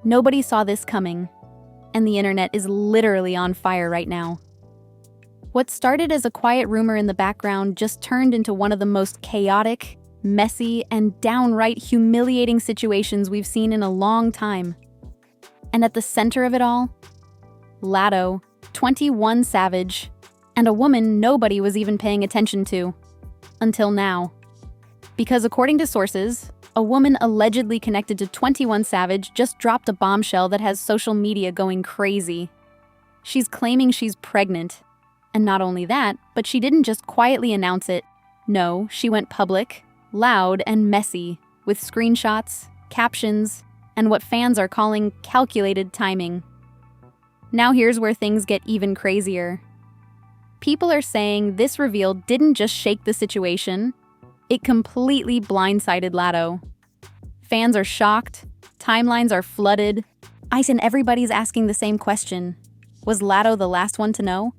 Nobody saw this coming, and the internet is literally on fire right now. What started as a quiet rumor in the background just turned into one of the most chaotic, messy, and downright humiliating situations we've seen in a long time. And at the center of it all, Latto, 21 Savage, and a woman nobody was even paying attention to. Until now. Because according to sources, a woman allegedly connected to 21 Savage just dropped a bombshell that has social media going crazy. She's claiming she's pregnant. And not only that, but she didn't just quietly announce it. No, she went public, loud, and messy, with screenshots, captions, and what fans are calling calculated timing. Now here's where things get even crazier. People are saying this reveal didn't just shake the situation, it completely blindsided Latto. Fans are shocked, timelines are flooded, and everybody's asking the same question. Was Latto the last one to know?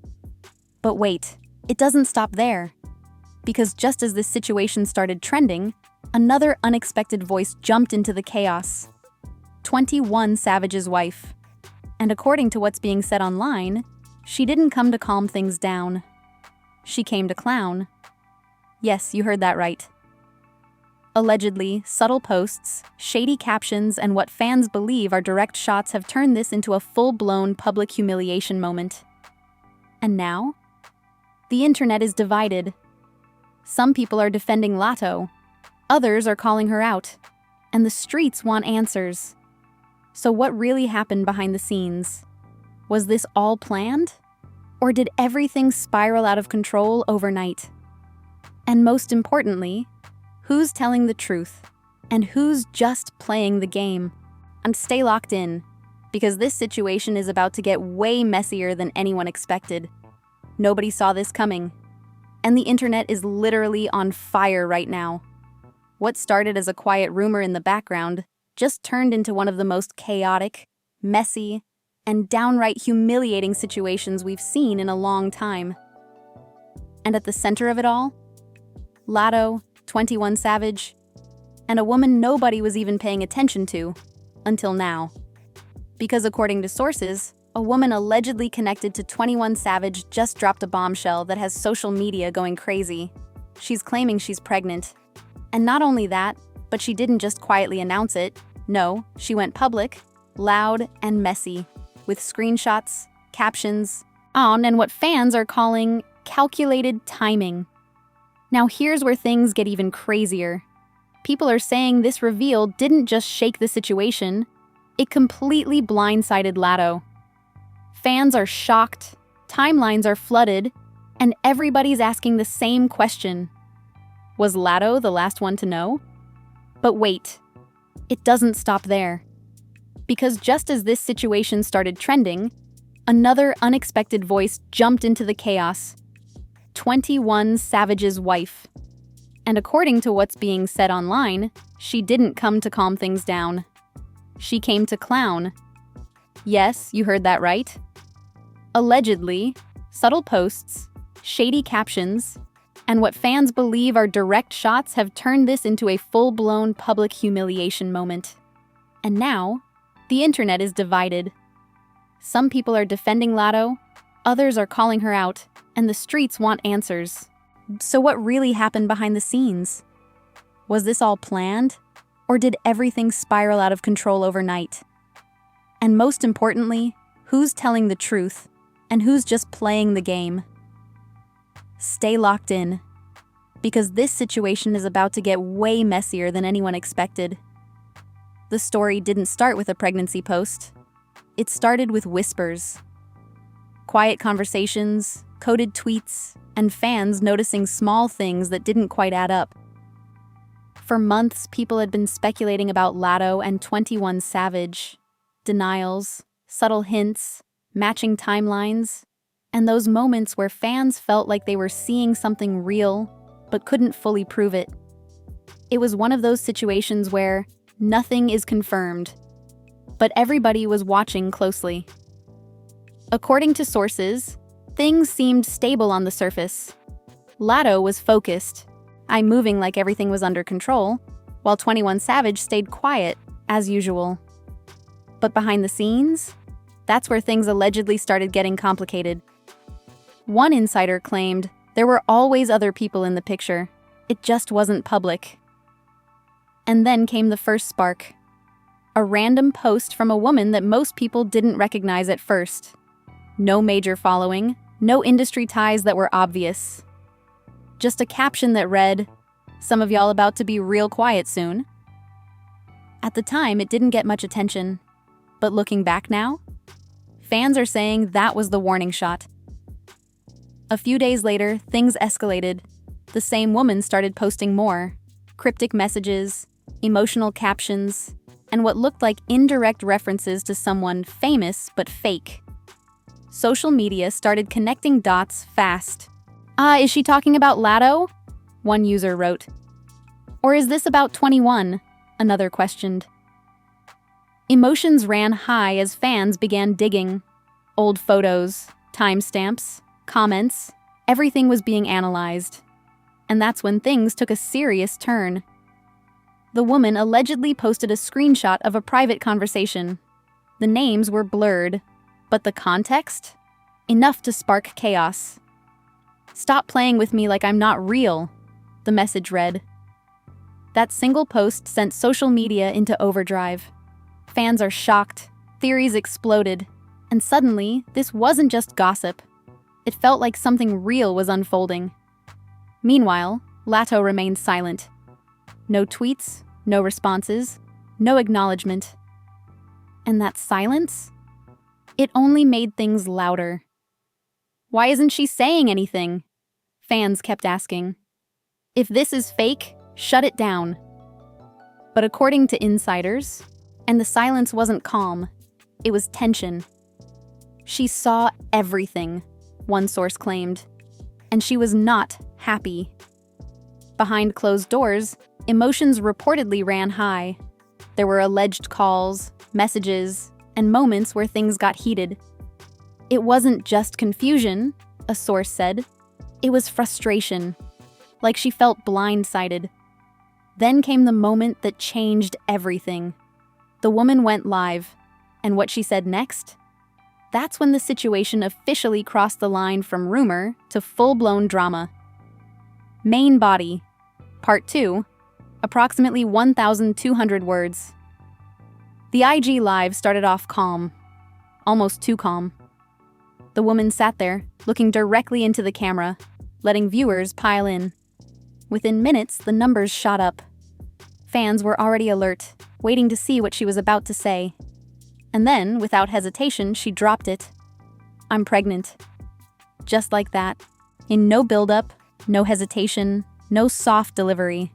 But wait, it doesn't stop there. Because just as this situation started trending, another unexpected voice jumped into the chaos. 21 Savage's wife. And according to what's being said online, she didn't come to calm things down. She came to clown. Yes, you heard that right. Allegedly, subtle posts, shady captions, and what fans believe are direct shots have turned this into a full-blown public humiliation moment. And now? The internet is divided. Some people are defending Latto, others are calling her out, and the streets want answers. So what really happened behind the scenes? Was this all planned? Or did everything spiral out of control overnight? And most importantly, who's telling the truth? And who's just playing the game? And stay locked in, because this situation is about to get way messier than anyone expected. Nobody saw this coming. And the internet is literally on fire right now. What started as a quiet rumor in the background just turned into one of the most chaotic, messy, and downright humiliating situations we've seen in a long time. And at the center of it all, Latto, 21 Savage, and a woman nobody was even paying attention to until now. Because according to sources, a woman allegedly connected to 21 Savage just dropped a bombshell that has social media going crazy. She's claiming she's pregnant. And not only that, but she didn't just quietly announce it. No, she went public, loud, and messy, with screenshots, captions, and what fans are calling calculated timing. Now here's where things get even crazier. People are saying this reveal didn't just shake the situation, it completely blindsided Latto. Fans are shocked, timelines are flooded, and everybody's asking the same question. Was Latto the last one to know? But wait, it doesn't stop there. Because just as this situation started trending, another unexpected voice jumped into the chaos. 21 Savage's wife. And according to what's being said online, she didn't come to calm things down. She came to clown. Yes, you heard that right. Allegedly, subtle posts, shady captions, and what fans believe are direct shots have turned this into a full-blown public humiliation moment. And now, the internet is divided. Some people are defending Latto, others are calling her out, and the streets want answers. So what really happened behind the scenes? Was this all planned? Or did everything spiral out of control overnight? And most importantly, who's telling the truth, and who's just playing the game? Stay locked in, because this situation is about to get way messier than anyone expected. The story didn't start with a pregnancy post. It started with whispers. Quiet conversations, coded tweets, and fans noticing small things that didn't quite add up. For months, people had been speculating about Latto and 21 Savage. Denials, subtle hints, matching timelines, and those moments where fans felt like they were seeing something real, but couldn't fully prove it. It was one of those situations where nothing is confirmed, but everybody was watching closely. According to sources, things seemed stable on the surface. Latto was focused, moving like everything was under control, while 21 Savage stayed quiet, as usual. But behind the scenes, that's where things allegedly started getting complicated. One insider claimed there were always other people in the picture. It just wasn't public. And then came the first spark. A random post from a woman that most people didn't recognize at first. No major following, no industry ties that were obvious. Just a caption that read, "Some of y'all about to be real quiet soon." At the time, it didn't get much attention. But looking back now, fans are saying that was the warning shot. A few days later, things escalated. The same woman started posting more cryptic messages, emotional captions, and what looked like indirect references to someone famous but fake. Social media started connecting dots fast. Is she talking about Latto? One user wrote. Or is this about 21? Another questioned. Emotions ran high as fans began digging. Old photos, timestamps, comments, everything was being analyzed. And that's when things took a serious turn. The woman allegedly posted a screenshot of a private conversation. The names were blurred, but the context? Enough to spark chaos. "Stop playing with me like I'm not real," the message read. That single post sent social media into overdrive. Fans are shocked, theories exploded, and suddenly, this wasn't just gossip. It felt like something real was unfolding. Meanwhile, Latto remained silent. No tweets, no responses, no acknowledgement. And that silence? It only made things louder. "Why isn't she saying anything?" Fans kept asking. "If this is fake, shut it down." But according to insiders, and the silence wasn't calm, it was tension. "She saw everything," one source claimed, and she was not happy. Behind closed doors, emotions reportedly ran high. There were alleged calls, messages, and moments where things got heated. It wasn't just confusion, a source said. It was frustration, like she felt blindsided. Then came the moment that changed everything. The woman went live, and what she said next? That's when the situation officially crossed the line from rumor to full-blown drama. Main body, part 2, approximately 1,200 words. The IG Live started off calm, almost too calm. The woman sat there, looking directly into the camera, letting viewers pile in. Within minutes, the numbers shot up. Fans were already alert, waiting to see what she was about to say. And then, without hesitation, she dropped it. "I'm pregnant." Just like that. In no build-up, no hesitation, no soft delivery.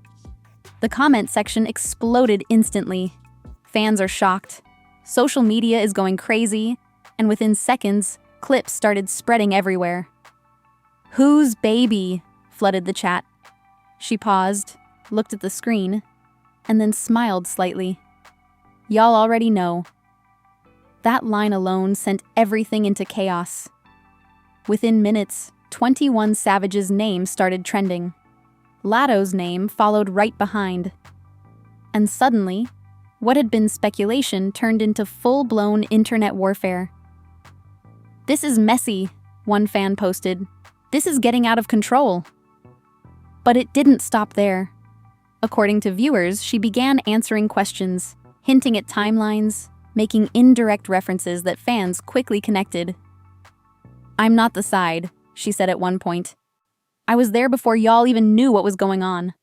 The comment section exploded instantly. Fans are shocked. Social media is going crazy, and within seconds, clips started spreading everywhere. "Whose baby?" flooded the chat. She paused, looked at the screen, and then smiled slightly. "Y'all already know." That line alone sent everything into chaos. Within minutes, 21 Savage's name started trending. Latto's name followed right behind. And suddenly, what had been speculation turned into full-blown internet warfare. "This is messy," one fan posted. "This is getting out of control." But it didn't stop there. According to viewers, she began answering questions, hinting at timelines, making indirect references that fans quickly connected. "I'm not the side," she said at one point. "I was there before y'all even knew what was going on."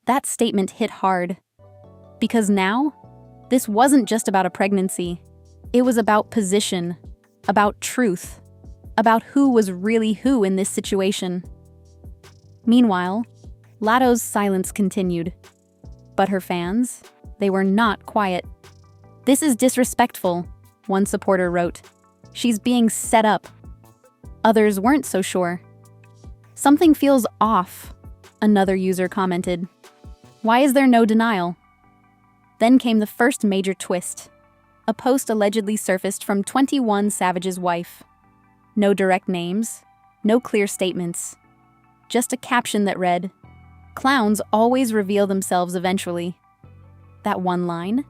That statement hit hard. Because now, this wasn't just about a pregnancy. It was about position, about truth, about who was really who in this situation. Meanwhile, Latto's silence continued. But her fans, they were not quiet. "This is disrespectful," one supporter wrote. "She's being set up." Others weren't so sure. "Something feels off," another user commented. "Why is there no denial?" Then came the first major twist. A post allegedly surfaced from 21 Savage's wife. No direct names, no clear statements. Just a caption that read, "Clowns always reveal themselves eventually." That one line?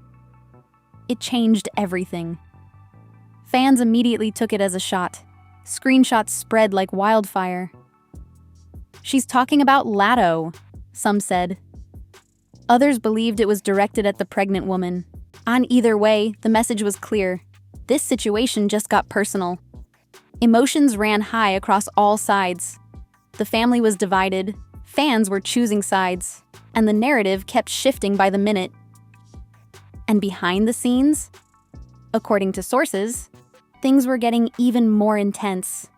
It changed everything. Fans immediately took it as a shot. Screenshots spread like wildfire. "She's talking about Latto," some said. Others believed it was directed at the pregnant woman. On either way, the message was clear. This situation just got personal. Emotions ran high across all sides. The family was divided, fans were choosing sides, and the narrative kept shifting by the minute. And behind the scenes, according to sources, things were getting even more intense.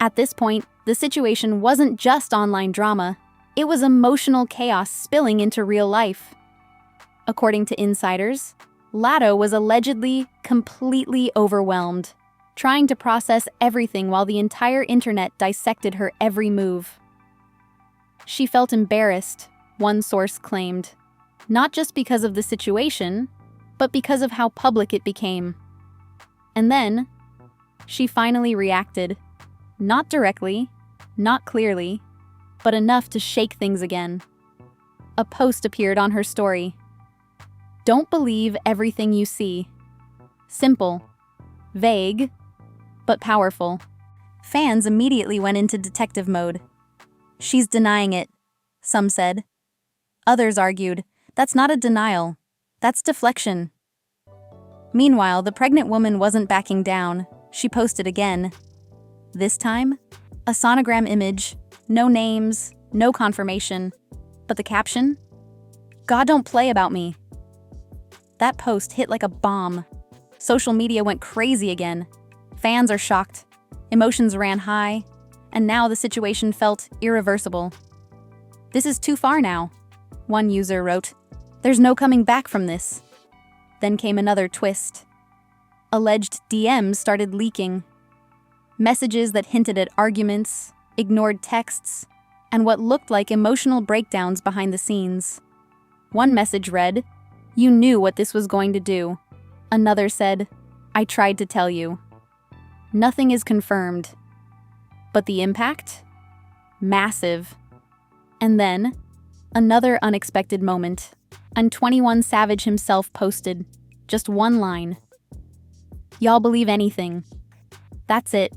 At this point, the situation wasn't just online drama, it was emotional chaos spilling into real life. According to insiders, Latto was allegedly completely overwhelmed, trying to process everything while the entire internet dissected her every move. She felt embarrassed, one source claimed, not just because of the situation, but because of how public it became. And then, she finally reacted. Not directly, not clearly, but enough to shake things again. A post appeared on her story. "Don't believe everything you see." Simple, vague, but powerful. Fans immediately went into detective mode. "She's denying it," some said. Others argued, "That's not a denial, that's deflection." Meanwhile, the pregnant woman wasn't backing down. She posted again. This time, a sonogram image, no names, no confirmation. But the caption? "God don't play about me." That post hit like a bomb. Social media went crazy again. Fans are shocked. Emotions ran high. And now the situation felt irreversible. "This is too far now," one user wrote. "There's no coming back from this." Then came another twist. Alleged DMs started leaking. Messages that hinted at arguments, ignored texts, and what looked like emotional breakdowns behind the scenes. One message read, "You knew what this was going to do." Another said, "I tried to tell you." Nothing is confirmed. But the impact? Massive. And then, another unexpected moment. And 21 Savage himself posted just one line. "Y'all believe anything." That's it.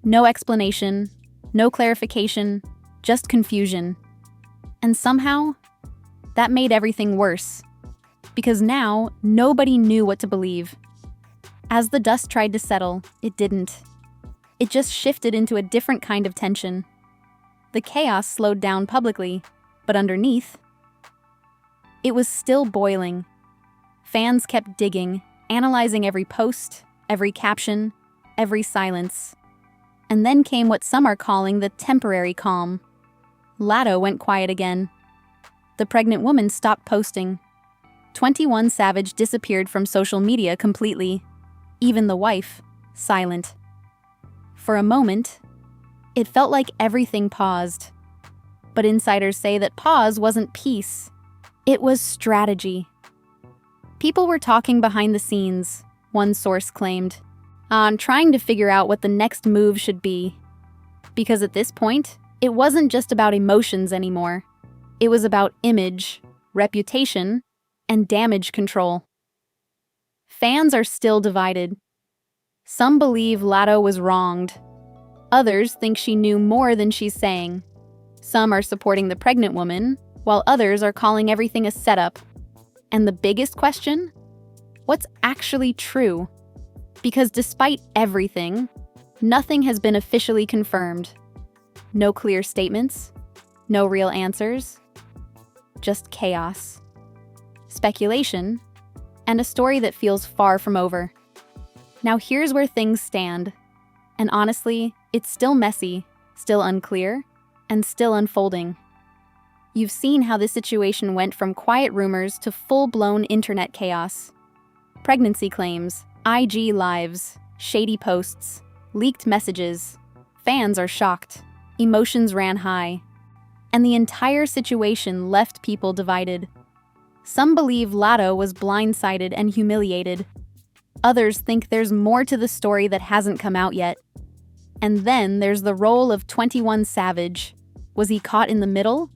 No explanation, no clarification, just confusion. And somehow, that made everything worse. Because now, nobody knew what to believe. As the dust tried to settle, it didn't. It just shifted into a different kind of tension. The chaos slowed down publicly, but underneath, it was still boiling. Fans kept digging, analyzing every post, every caption, every silence. And then came what some are calling the temporary calm. Latto went quiet again. The pregnant woman stopped posting. 21 Savage disappeared from social media completely. Even the wife, silent. For a moment, it felt like everything paused. But insiders say that pause wasn't peace. It was strategy. People were talking behind the scenes, one source claimed, on trying to figure out what the next move should be. Because at this point, it wasn't just about emotions anymore. It was about image, reputation, and damage control. Fans are still divided. Some believe Latto was wronged. Others think she knew more than she's saying. Some are supporting the pregnant woman, while others are calling everything a setup. And the biggest question? What's actually true? Because despite everything, nothing has been officially confirmed. No clear statements, no real answers, just chaos, speculation, and a story that feels far from over. Now here's where things stand. And honestly, it's still messy, still unclear, and still unfolding. You've seen how this situation went from quiet rumors to full-blown internet chaos. Pregnancy claims, IG lives, shady posts, leaked messages. Fans are shocked. Emotions ran high. And the entire situation left people divided. Some believe Latto was blindsided and humiliated. Others think there's more to the story that hasn't come out yet. And then there's the role of 21 Savage. Was he caught in the middle?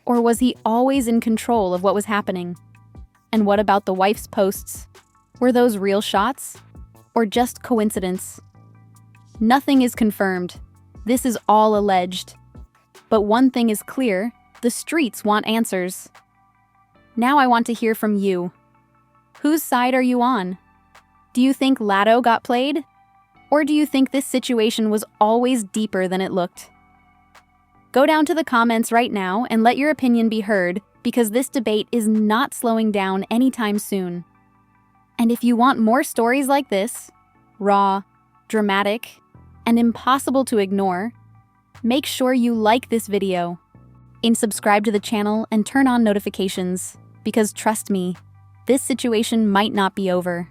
Or was he always in control of what was happening? And what about the wife's posts? Were those real shots? Or just coincidence? Nothing is confirmed. This is all alleged. But one thing is clear, the streets want answers. Now I want to hear from you. Whose side are you on? Do you think Latto got played? Or do you think this situation was always deeper than it looked? Go down to the comments right now and let your opinion be heard, because this debate is not slowing down anytime soon. And if you want more stories like this, raw, dramatic, and impossible to ignore, make sure you like this video and subscribe to the channel and turn on notifications, because trust me, this situation might not be over.